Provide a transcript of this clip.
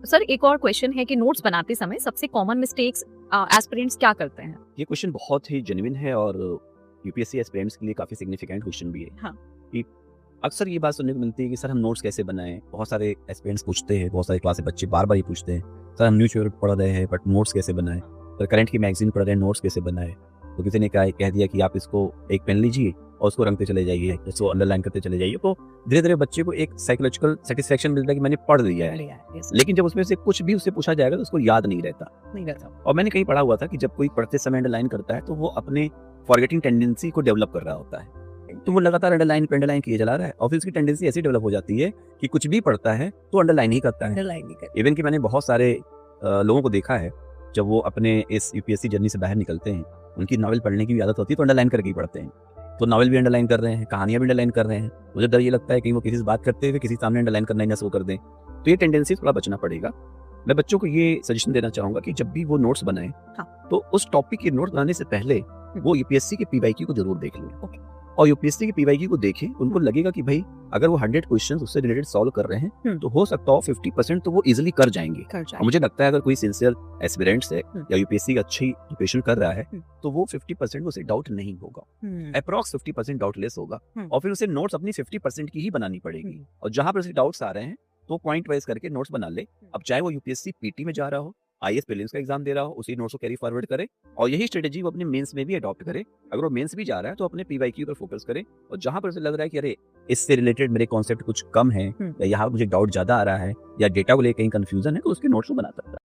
Sir एक और question है कि नोट्स बनाते समय सबसे कॉमन मिस्टेक्स एस्पिरेंट्स क्या करते हैं? ये क्वेश्चन बहुत ही जेन्युइन है और यूपीएससी एस्पिरेंट्स के लिए काफ़ी सिग्निफिकेंट क्वेश्चन भी है। हाँ। कि अक्सर ये बात सुनने को मिलती है कि सर हम नोट्स कैसे बनाएं। बहुत सारे एस्पिरेंट्स पूछते हैं, बहुत सारे क्लास के बच्चे बार बार ये पूछते हैं, सर हम न्यूज़पेपर पढ़ रहे हैं बट नोट्स कैसे बनाएं, सर करंट की मैगजीन पढ़ रहे हैं नोट्स कैसे बनाएं। तो किसी ने कह दिया कि आप इसको एक पेन लीजिए और उसको रंगते चले जाइए, उसको अंडरलाइन करते चले जाइए। तो धीरे धीरे बच्चे को एक साइकोलॉजिकल सेटिस्फेक्शन मिलता है कि मैंने पढ़ लिया है। Yes. लेकिन जब उसमें से कुछ भी उससे पूछा जाएगा तो उसको याद नहीं रहता। नहीं रहता। और मैंने कहीं पढ़ा हुआ था कि जब कोई पढ़ते समय अंडरलाइन करता है तो वो अपने फॉरगेटिंग टेंडेंसी को डेवलप कर रहा होता है। तो वो लगातार अंडरलाइन किए चला रहा है और फिर उसकी टेंडेंसी ऐसी डेवलप हो जाती है कि कुछ भी पढ़ता है तो अंडरलाइन ही करता है। अंडरलाइन नहीं करता। इवन कि मैंने बहुत सारे लोगों को देखा है, जब वो अपने इस यूपीएससी जर्नी से बाहर निकलते हैं, उनकी नॉवल पढ़ने की भी आदत होती है तो अंडरलाइन करके ही पढ़ते हैं। तो नॉवल भी अंडरलाइन कर रहे हैं, कहानियां भी अंडरलाइन कर रहे हैं। मुझे डर ये लगता है कहीं वो किसी से बात करते हुए किसी सामने अंडरलाइन करना ही ना शुरू कर दें। तो ये टेंडेंसी थोड़ा बचना पड़ेगा। मैं बच्चों को ये सजेशन देना चाहूंगा कि जब भी वो नोट्स बनाएं, तो उस टॉपिक के नोट्स बनाने से पहले वो यूपीएससी के पीवाईक्यू को जरूर देख लें। और यूपीएससी के पीवाईक्यू को देखें, उनको लगेगा कि भाई अगर वो 100 क्वेश्चंस उससे रिलेटेड सॉल्व कर रहे हैं तो हो सकता हो 50% तो वो इजीली कर जाएंगे। और मुझे लगता है अगर कोई सिंसियर एस्पिरेंट्स है या यूपीएससी का अच्छी प्रिपरेशन कर रहा है तो वो 50% उसे डाउट नहीं होगा, अप्रॉक्स 50% डाउटलेस होगा। और फिर उसे नोट्स अपनी 50% की ही बनानी पड़ेगी। और जहां पर उसे डाउट्स आ रहे हैं तो पॉइंट वाइज करके नोट्स बना ले। अब चाहे वो यूपीएससी पीटी में जा रहा हो, आईएएस प्रीलिम्स का एग्जाम दे रहा हो, उसी नोट्स को कैरी फॉरवर्ड करे और यही स्ट्रेटेजी वो अपने मेंस में भी अडॉप्ट करे। अगर वो मेंस भी जा रहा है तो अपने पीवाईक्यू पर फोकस करे और जहां पर उसे लग रहा है कि अरे इससे रिलेटेड मेरे कॉन्सेप्ट कुछ कम है या यहाँ मुझे डाउट ज्यादा आ रहा है या डेटा को लेकर कहीं कंफ्यूजन है तो उसके नोट्स को बना सकता है।